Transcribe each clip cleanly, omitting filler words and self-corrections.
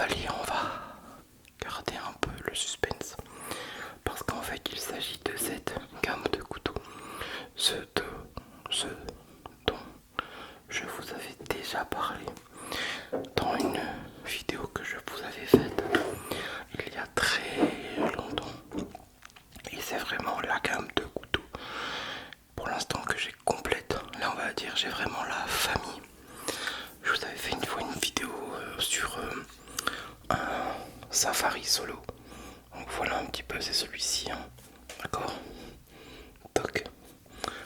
allez, on va garder un peu le suspense. Parce qu'en fait, il s'agit de cette gamme de couteaux. Ce dont je vous avais déjà parlé dans une vidéo que je vous avais faite il y a très longtemps. Et c'est vraiment la gamme de couteaux pour l'instant que j'ai complète. Là on va dire j'ai vraiment la famille. Je vous avais fait une fois une vidéo sur un Safari solo. Donc voilà un petit peu, c'est celui-ci, hein. D'accord. Toc.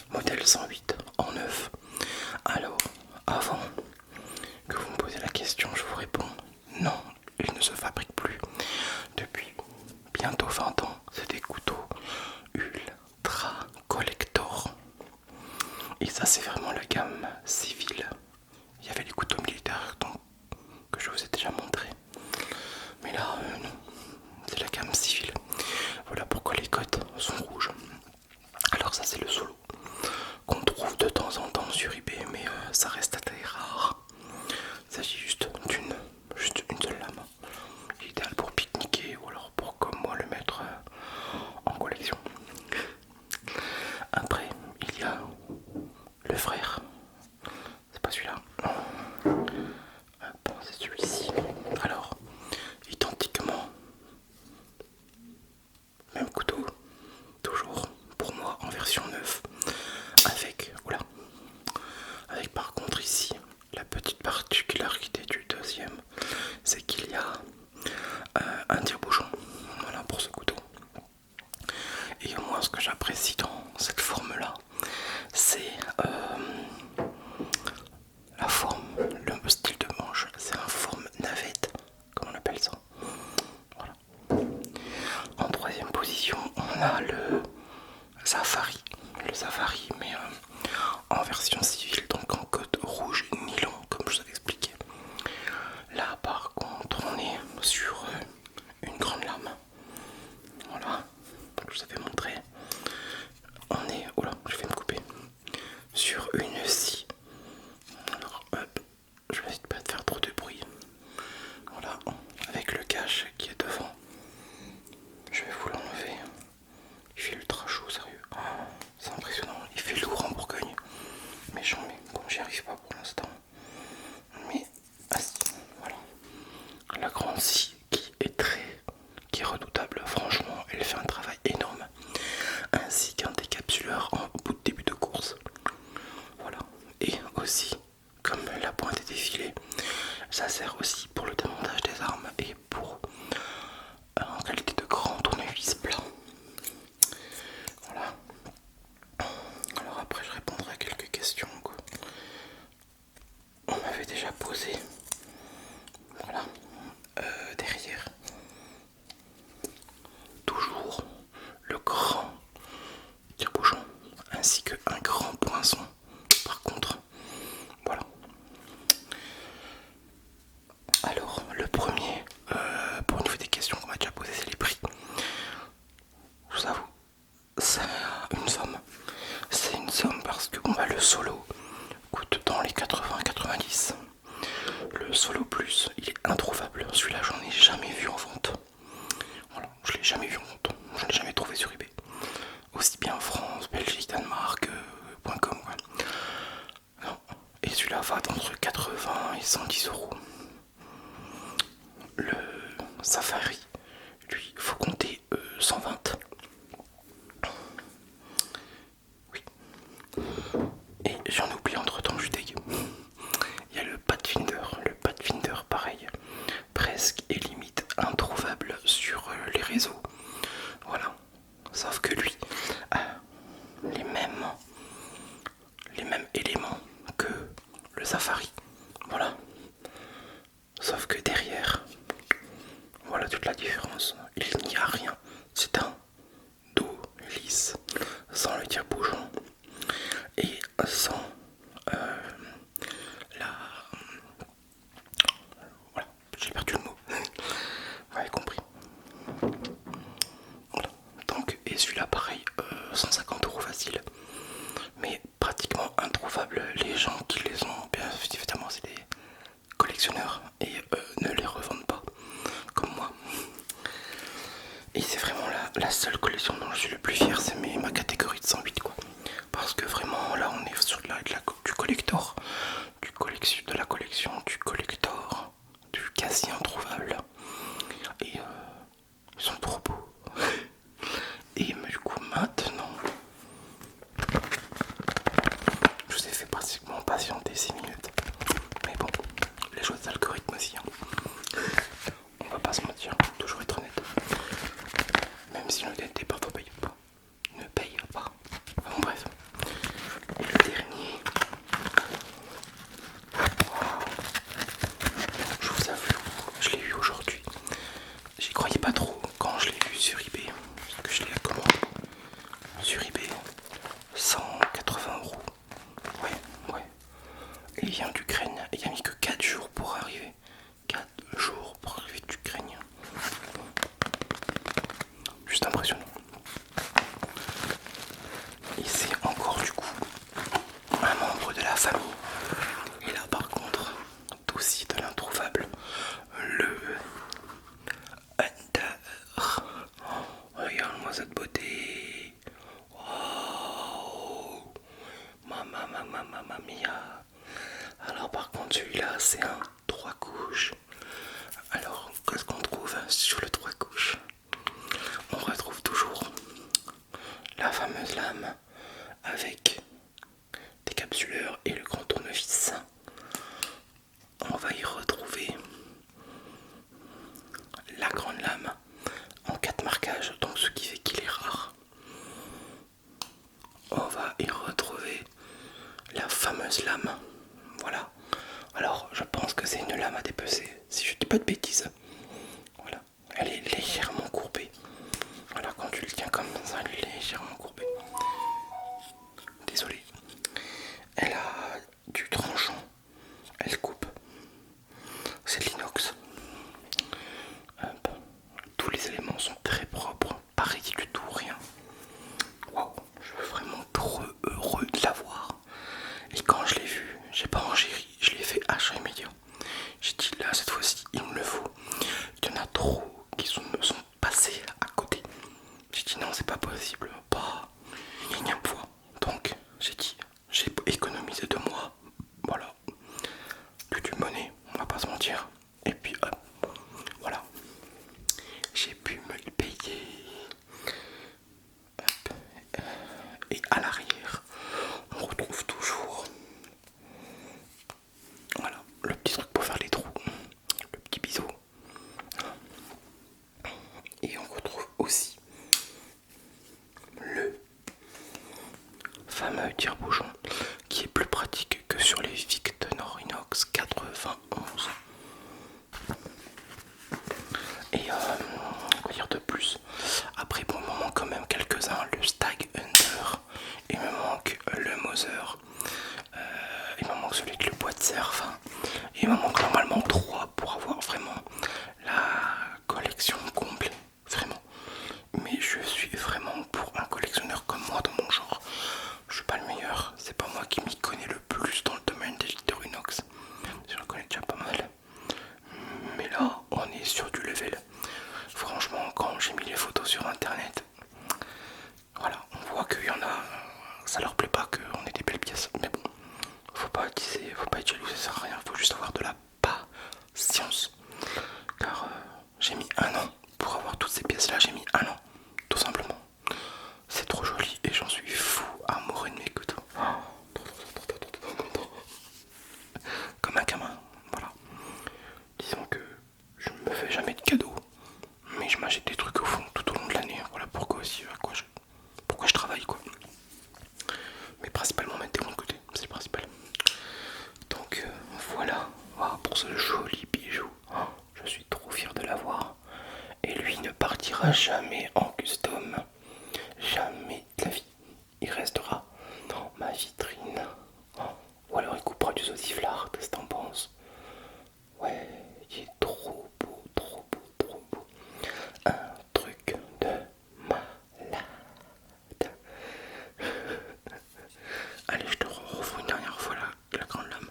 Modèle 108 en neuf. Alors, avant que vous me posez la question, je vous réponds non, il ne se fabrique plus depuis bientôt 20 ans. C'est des couteaux ultra collector. Et ça, c'est vraiment la gamme civile. Il y avait les couteaux militaires donc, que je vous ai déjà montré. Mais là, non, c'est la gamme civile. Voilà pourquoi les cotes sont rouges. Alors ça, c'est le solo qu'on trouve de temps en temps sur eBay, mais ça reste très rare. Il s'agit juste une seule lame. Idéal pour pique-niquer ou alors pour comme moi le mettre en collection. Après, il y a le frère. C'est pas celui-là. C'est celui-ci. Alors, identiquement, même couteau, toujours pour moi en version 9. Avec par contre ici, la petite particularité du deuxième, c'est qu'il y a un tire-bouchon. Voilà pour ce couteau. Et moi ce que j'apprécie dans cette forme là, c'est la forme, le style de manche, c'est une forme navette, comme on appelle ça. Voilà. En troisième position, on a le Safari. Le Safari, mais en version civile, donc en code rouge et nylon, comme je vous avais expliqué. Là, par contre, on est sur une grande lame. Voilà, je vous avais montré. On est, oh là, je vais me couper. Sur une scie. Alors, hop, je vais essayer de pas faire trop de bruit. Voilà, avec le cache qui est devant. Je vais vous l'enlever. Il fait ultra chaud, sérieux. Oh, c'est impressionnant. Il fait lourd en Bourgogne. Méchant, mais bon, j'y arrive pas pour l'instant. Mais, voilà. La grande scie qui est redoutable. Franchement, elle fait un travail énorme. Ainsi qu'un décapsuleur en bout de début de course. Voilà. Et aussi, comme la pointe est défilée, ça sert aussi pour le démontage des armes et pour en qualité de grand tournevis plat. Voilà. Alors après je répondrai à quelques questions quoi. On m'avait déjà posé. Voilà. Derrière. Toujours le grand tire-bouchon ainsi qu'un grand poinçon. Par contre, voilà. Alors le premier, pour une fois des questions qu'on m'a déjà posées, c'est les prix. Je vous avoue, c'est une somme. C'est une somme parce que bon bah le solo coûte dans les 80-90. Le solo plus il est introuvable. Celui-là j'en ai jamais vu en vente. Voilà, je l'ai jamais vu en vente. Je l'ai jamais trouvé sur eBay. Aussi bien France, Belgique, Danemark, .com quoi. Non. Et celui-là va entre 80 et 110 euros. Le Safari, lui, il faut compter 120. Oui. Et j'en oublie entre temps, je suis dégueu. Il y a le Pathfinder. Le Pathfinder, pareil, presque et limite introuvable sur les réseaux. Voilà. Sauf que lui a les mêmes éléments que le Safari. Voilà. Sauf que derrière, voilà toute la différence. Il n'y a rien. C'est un dos lisse, sans le tire-bouchon et sans la... Voilà, j'ai perdu le mot. Vous avez compris. Voilà. Donc, et celui-là pareil, 150 euros facile. Mais pratiquement introuvable. Les gens qui les ont, bien évidemment c'est des collectionneurs et ne les revendent pas. la seule collection dont je suis le plus fier, c'est ma catégorie de 108 quoi. Parce que vraiment là on est sur du collector, de la collection, du collector, du quasi introuvable. Et ils sont trop beaux. Et du coup maintenant, je vous ai fait pratiquement patienter 6 minutes. Mais bon, les choses d'algorithme aussi. Hein. On va pas se mentir, toujours être honnête. Même si l'honnêteté parfois paye pas. Ne paye pas. Bon bref. Et le dernier. Je vous avoue, je l'ai eu aujourd'hui. J'y croyais pas trop quand je l'ai vu sur eBay. Parce que je l'ai commandé sur eBay. 180 €. Ouais. Et il vient d'Ukraine. Il a mis que 4 jours pour arriver. 4 jours pour arriver d'Ukraine. Juste impressionnant. Et c'est encore du coup un membre de la famille. Et là par contre, aussi de l'introuvable, le Hunter. Regarde-moi cette beauté. Wow. Mamma mia. Alors par contre celui-là c'est un 3 couches. Alors qu'est-ce qu'on trouve sur le 3 couches? On retrouve toujours la fameuse lame avec des capsuleurs et le grand tournevis. On va y retrouver la grande lame en 4 marquages, donc ce qui fait qu'il est rare. On va y retrouver la fameuse lame. Voilà. Alors je pense que c'est une lame à dépecer, si je dis pas de bêtises. Voilà. Elle est légèrement courbée. Voilà, quand tu le tiens comme ça, elle est légèrement courbée. Désolé. Elle a du tranchant. Elle coupe. C'est de l'inox. Tous les éléments sont très propres. Pas ridicule du tout, rien. Waouh, je suis vraiment trop heureux de l'avoir. Et quand je l'ai vu, j'ai pas enchéri, je l'ai fait achat immédiat. J'ai dit là, cette fois-ci, il me le faut. Il y en a trop qui me sont passés à côté. J'ai dit non, c'est pas possible. Pas énième fois. Donc, j'ai dit, j'ai économisé 2 mois. Voilà. Du monnaie, on va pas se mentir. Et puis, hop, voilà. J'ai pu me le payer. Hop. Et à l'arrière, on retrouve toujours, voilà, le petit truc pour faire les trous, le petit biseau. Et on retrouve aussi le fameux tire-bouchon qui est plus pratique que sur les Victonor Inox 91. Et quoi dire de plus? Après, bon, il me manque quand même quelques-uns. Le Stag Hunter, il me manque le Mother, il me manque celui avec le bois de surf. Il me manque normalement 3 pour avoir vraiment la collection complète. Vraiment. Mais je suis vraiment pour un collectionneur comme moi dans mon genre. Je suis pas le meilleur, c'est pas moi qui m'y connais le plus dans le domaine des lecteurs inox. Je le connais déjà pas mal. Mais là, on est sur du level. Franchement, quand j'ai mis les photos sur internet, voilà, on voit qu'il y en a, ça leur plaît pas qu'on ait des belles pièces. Mais bon, faut pas utiliser, faut pas être jaloux, ça sert à rien, faut juste avoir de la patience. Car j'ai mis 1 an pour avoir toutes ces pièces là, j'ai mis 1 an, tout simplement. C'est trop joli et j'en suis fou amoureux de mes couteaux. Comme un gamin, voilà. Disons que je me fais jamais de cadeaux, mais je m'achète des trucs au fond tout au long de l'année. Voilà pourquoi aussi, pourquoi je travaille quoi. Mais principalement mettre des bons côtés, c'est le principal. Donc voilà, pour ce joli bijou. Je suis trop fier de l'avoir. Et lui ne partira jamais en custom. Jamais de la vie. Il restera dans ma vitrine. Ou alors il coupera du sauciflard, qu'est-ce que t'en penses? Ouais, il est trop beau, trop beau, trop beau. Un truc de malade. Allez, je te revois une dernière fois la grande lame.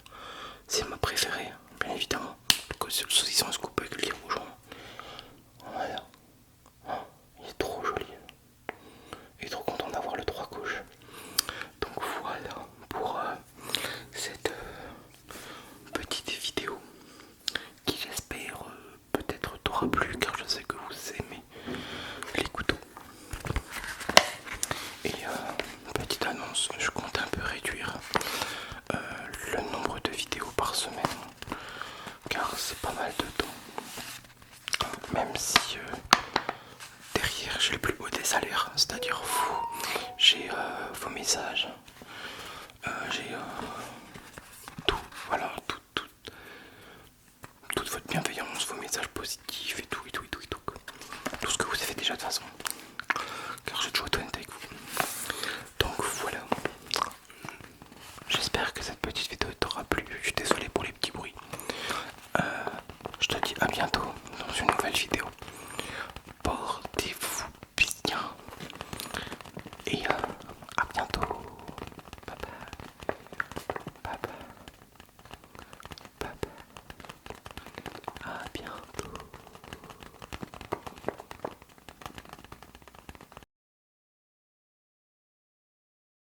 C'est ma préférée, bien évidemment. Parce que le saucisson se coupe avec le tire-bouchon. Voilà. Il est trop joli. fera plus car je sais que vous aimez les couteaux. Et petite annonce, je compte un peu réduire le nombre de vidéos par semaine car c'est pas mal de temps. Même si derrière j'ai le plus haut des salaires, c'est-à-dire vous, j'ai vos messages, j'ai tout, voilà, toute votre bienveillance, vos messages positifs